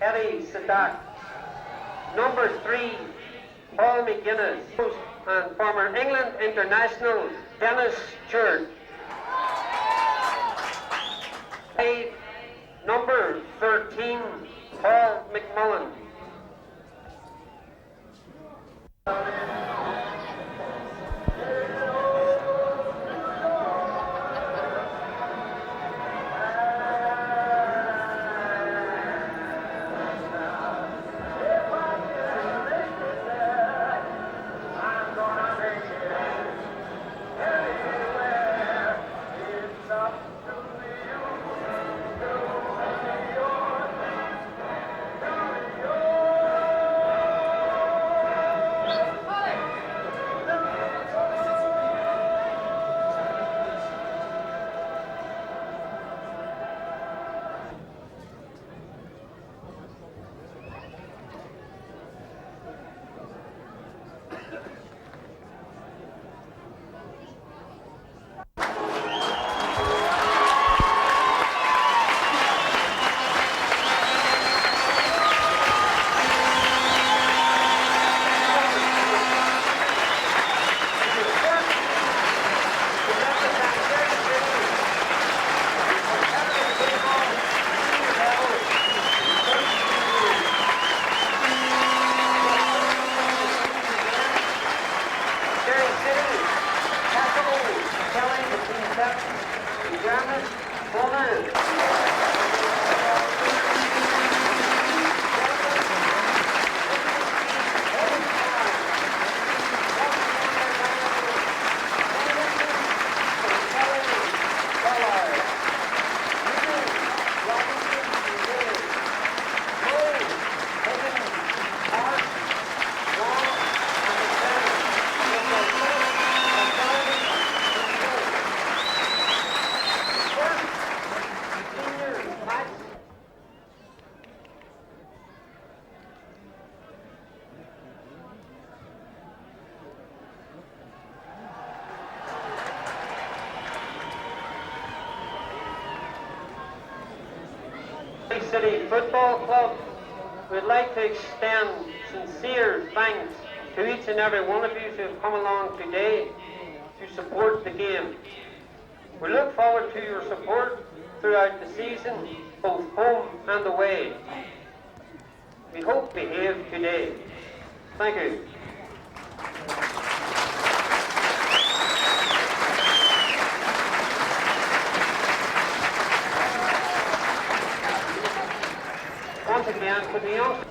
Derry City. Number 3, Paul McGuinness, and former England international Dennis Church. Number 13, Paul McMullen. Derry City Football Club would like to extend sincere thanks to each and every one of you who have come along today to support the game. We look forward to your support throughout the season, both home and away. We hope to behave today. Thank you. Once again, for the youngsters.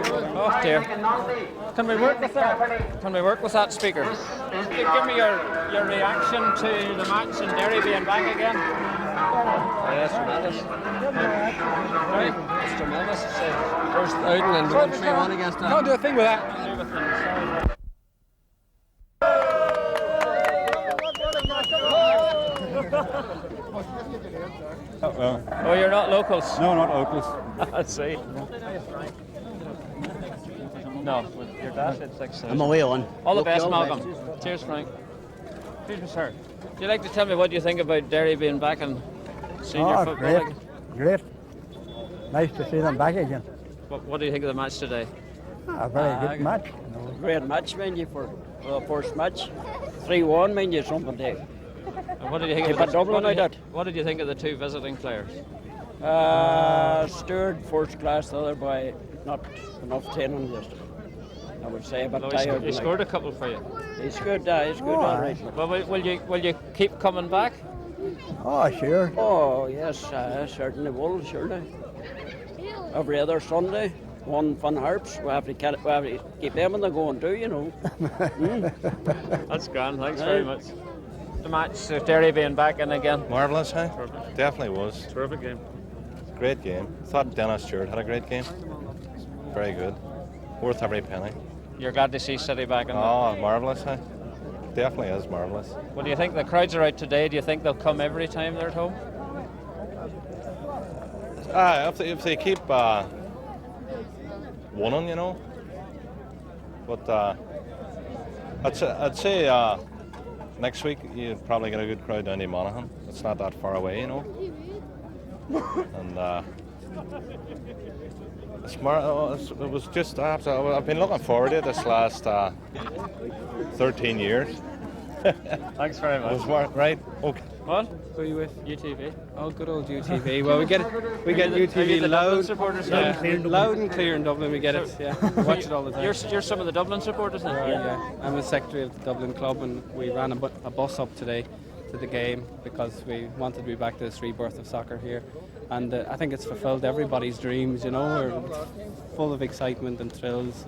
Oh dear. Can we work with that? Can we work with that speaker? Give me your reaction to the match and Derry being back again. Yeah, it's tremendous. Right? It's tremendous. It's first outing and 1-3-1 against them. Can't do a thing with that. Oh, you're not locals? No, not locals. I see. No, with your dad, it's like so. I'm away on. All the best, Malcolm. Cheers, Frank. Excuse me, sir. Would you like to tell me what you think about Derry being back in senior football? Great. Nice to see them back again. What do you think of the match today? A very good match. Great match, mind you, for the first match. 3-1, mind you, something there. And what did you think Keep of it doubling like that. What did you think of the two visiting players? Stewart, first class, the other boy, not enough training just. I would say, but tired. He scored a couple for you. He's good, all right. Well, will you keep coming back? Oh, sure. Oh, yes, certainly will, surely. Every other Sunday, one fun harps. We have to keep them in the going too, you know. That's grand, thanks very much. The match, Derry being back in again. Marvellous, huh? Definitely was. Terrific game. Great game. Thought Dennis Stewart had a great game. Very good. Worth every penny. You're glad to see City back in. Oh, marvellous, huh? Definitely is marvellous. Well, do you think the crowds are out today? Do you think they'll come every time they're at home? If they keep winning, you know. But I'd say next week you'd probably get a good crowd down to Monaghan. It's not that far away, you know. And it was just I've been looking forward to it this last 13 years. Thanks very much. It was right. Okay. What? Who are you with? UTV. Oh, good old UTV. Well, we get UTV Dublin supporters now? loud and clear in Dublin. We get it. Yeah, we watch it all the time. You're some of the Dublin supporters now. Yeah, I'm a secretary of the Dublin club, and we ran a bus up today to the game because we wanted to be back to this rebirth of soccer here. And I think it's fulfilled everybody's dreams, you know. We're full of excitement and thrills.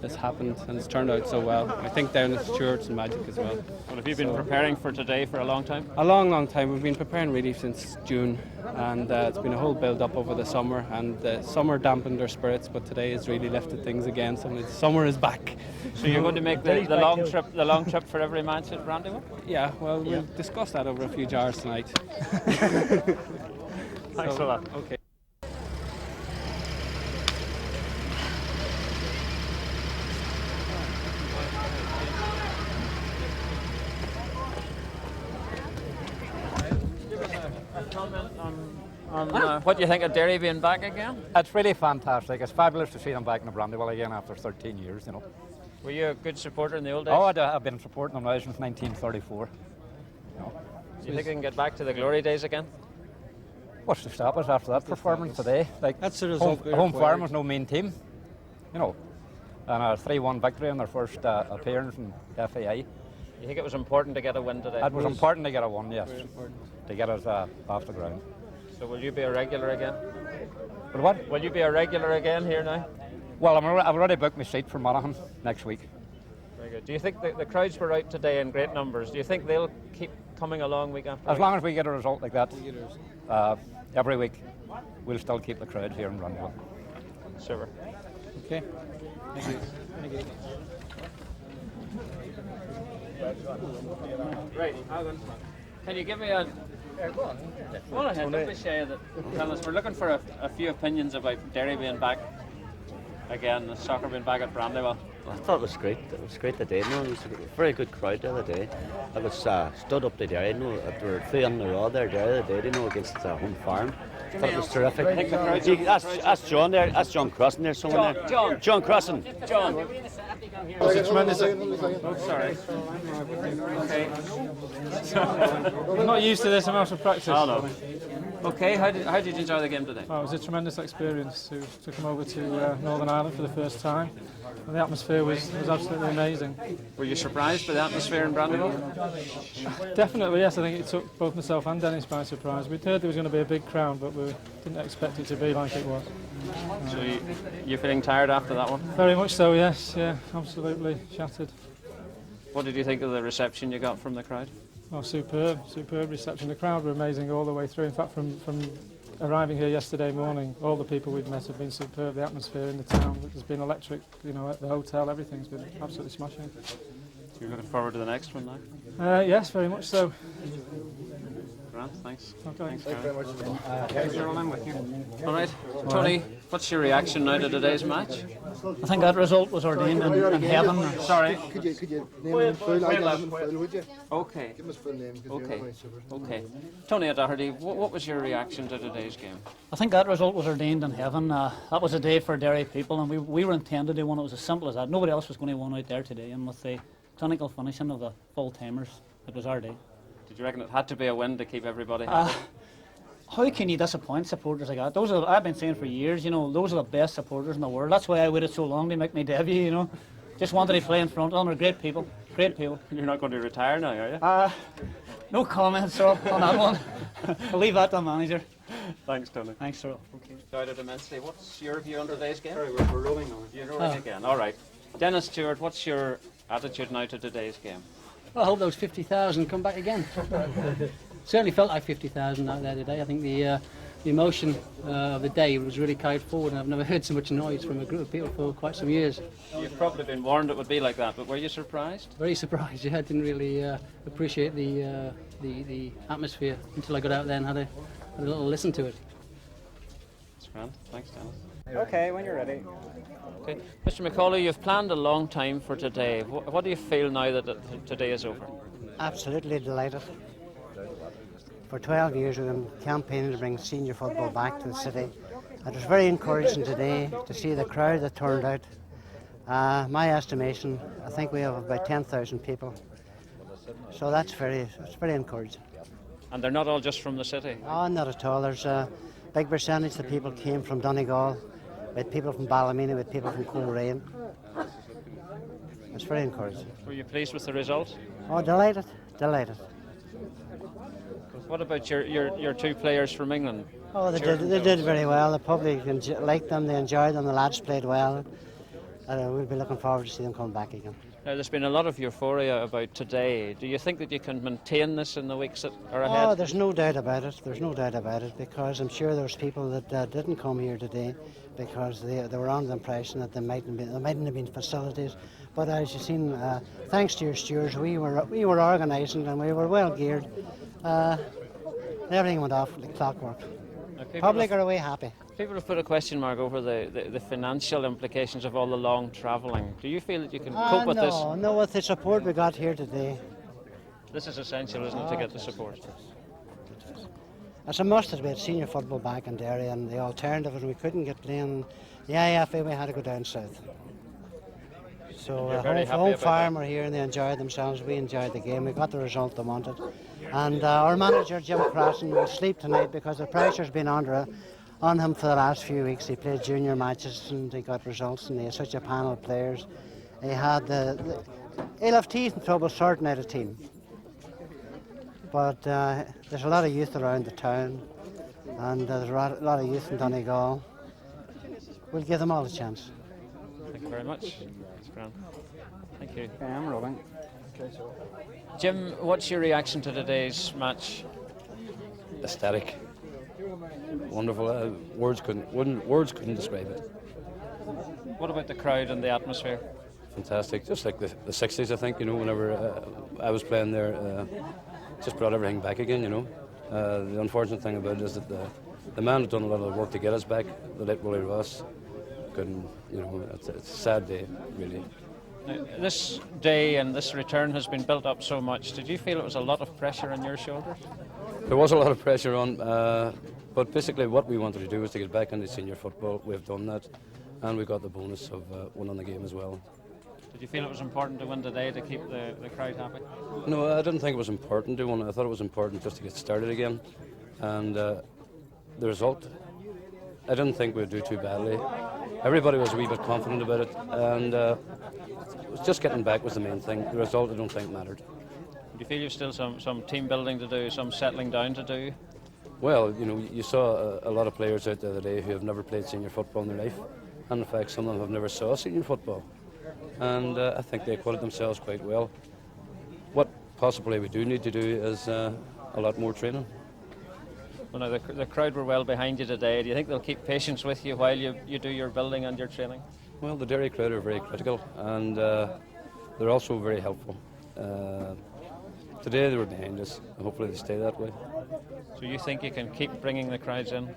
This happened and it's turned out so well. I think down at Stewart's and magic as well. Well, have you been preparing for today for a long time? A long time. We've been preparing really since June, and it's been a whole build-up over the summer, and the summer dampened our spirits, but today has really lifted things again. So the summer is back. So you're going to make the long trip for every match at Brandywell? Yeah, well, we'll discuss that over a few jars tonight. Thanks for that. Okay. What do you think of Derry being back again? It's really fantastic. It's fabulous to see them back in the Brandywell again after 13 years, you know. Were you a good supporter in the old days? Oh, I've been supporting them now since 1934. You know. Do you think they can get back to the glory days again? What's to stop us after that performance today? Like, That's the result. home farm was no mean team, you know. And a 3-1 victory in their first appearance in FAI. You think it was important to get a win today? It was important to get a win, yes, to get us off the ground. So will you be a regular again? But what? Will you be a regular again here now? Well, I've already booked my seat for Monaghan next week. Very good. Do you think the crowds were out today in great numbers? Do you think they'll keep coming along week after week? As long as we get a result like that every week, we'll still keep the crowd here in Brandywell. Super. Okay. Thank you. Right. Can you give me a... Go on ahead, don't be shy of it. Tell us, we're looking for a few opinions about Derry being back again, the soccer being back at Brandywell. I thought it was great. It was great today. No, it was a very good crowd the other day. I was stood up to Derry. There were 3 on the row there the other day, against home farm. I thought it was terrific. That's John there. That's John Crossan there. Someone there. John Crossan. John. Was it tremendous? Oh, sorry. Okay. I'm not used to this amount of practice. Oh, no. Okay, how did you enjoy the game today? Oh, it was a tremendous experience to come over to Northern Ireland for the first time. And the atmosphere was absolutely amazing. Were you surprised by the atmosphere in Brandywell? Definitely, yes. I think it took both myself and Dennis by surprise. We'd heard there was going to be a big crowd, but we didn't expect it to be like it was. So You feeling tired after that one? Very much so, yes. Yeah, absolutely shattered. What did you think of the reception you got from the crowd? Oh, superb reception. The crowd were amazing all the way through. In fact, from arriving here yesterday morning, all the people we've met have been superb. The atmosphere in the town has been electric. You know, at the hotel, everything's been absolutely smashing. You're looking forward to the next one now? Yes, very much so. Grant, thanks. Okay. Thanks very much. All right, Tony, what's your reaction now to today's match? I think that result was ordained in heaven. Sorry. Could you name him in full? I'll give him in full, would you? Okay. Give him his full name. Okay. Tony O'Doherty, what was your reaction to today's game? I think that result was ordained in heaven. That was a day for Derry people, and we were intended to win. It was as simple as that. Nobody else was going to win out there today, and with the clinical finishing of the full-timers, it was our day. Did you reckon it had to be a win to keep everybody happy? How can you disappoint supporters like that? I've been saying for years, you know, those are the best supporters in the world. That's why I waited so long to make my debut, you know. Just wanted to play in front of them. They're great people. Great people. You're not going to retire now, are you? No comments on that one. I'll leave that to the manager. Thanks, Tony. Thanks, sir. Okay. Enjoyed it immensely. What's your view on today's game? Sorry, we're rolling on. You're rolling again. All right. Dennis Stewart, what's your attitude now to today's game? Well, I hope those 50,000 come back again. Certainly felt like 50,000 out there today. I think the emotion of the day was really carried forward, and I've never heard so much noise from a group of people for quite some years. You've probably been warned it would be like that, but were you surprised? Very surprised. Yeah, I didn't really appreciate the atmosphere until I got out there and had a little listen to it. That's grand. Thanks, Dennis. Okay, when you're ready. Okay, Mr. McCauley, you've planned a long time for today. What do you feel now that today is over? Absolutely delighted. For 12 years we've been campaigning to bring senior football back to the city. It was very encouraging today to see the crowd that turned out. My estimation, I think we have about 10,000 people. So it's very encouraging. And they're not all just from the city? Oh, not at all. There's a big percentage of people came from Donegal, with people from Ballymena, with people from Coleraine. It's very encouraging. Were you pleased with the result? Oh, delighted. What about your two players from England? Oh, they did very well. The public liked them, they enjoyed them, the lads played well. We'll be looking forward to see them coming back again. Now, there's been a lot of euphoria about today. Do you think that you can maintain this in the weeks that are ahead? Oh, there's no doubt about it. Because I'm sure there's people that didn't come here today because they were under the impression that there mightn't have been facilities. But as you've seen, thanks to your stewards, we were organising and we were well geared. Everything went off like clockwork. Public are away happy. People have put a question mark over the financial implications of all the long travelling. Do you feel that you can cope with this? No, with the support we got here today. This is essential, isn't it, to get the support? It's a must that we had senior football back in Derry, and the alternative is we couldn't get playing the IFA, we had to go down south. So home farm were here and they enjoyed themselves. We enjoyed the game. We got the result they wanted. And our manager, Jim Crossan, will sleep tonight because the pressure's been on him for the last few weeks. He played junior matches and he got results, and he had such a panel of players. He had he'll have teeth and trouble sorting out a team. But there's a lot of youth around the town, and there's a lot of youth in Donegal. We'll give them all a chance. Thank you very much. That's grand. Thank you. Okay, I'm rolling. Jim, what's your reaction to today's match? Ecstatic. Wonderful. Words couldn't describe it. What about the crowd and the atmosphere? Fantastic. Just like the 60s, I think, you know, whenever I was playing there, just brought everything back again, you know. The unfortunate thing about it is that the man had done a lot of work to get us back, the late Willie Ross, couldn't, you know, it's a sad day, really. Now, this day and this return has been built up so much. Did you feel it was a lot of pressure on your shoulders? There was a lot of pressure on, but basically what we wanted to do was to get back into senior football. We've done that, and we got the bonus of winning the game as well. Did you feel it was important to win today to keep the crowd happy? No, I didn't think it was important to win. I thought it was important just to get started again. And the result, I didn't think we'd do too badly. Everybody was a wee bit confident about it, and just getting back was the main thing. The result, I don't think, mattered. Do you feel you've still some team building to do, some settling down to do? Well, you know, you saw a lot of players out the other day who have never played senior football in their life, and in fact some of them have never saw senior football, and I think they acquitted themselves quite well. What possibly we do need to do is a lot more training. Well, now the crowd were well behind you today. Do you think they'll keep patience with you while you do your building and your training? Well, the Derry crowd are very critical, and they're also very helpful. Today they were behind us, and hopefully they stay that way. So you think you can keep bringing the crowds in?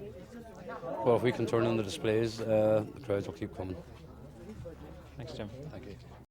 Well, if we can turn on the displays, the crowds will keep coming. Thanks, Jim. Thank you.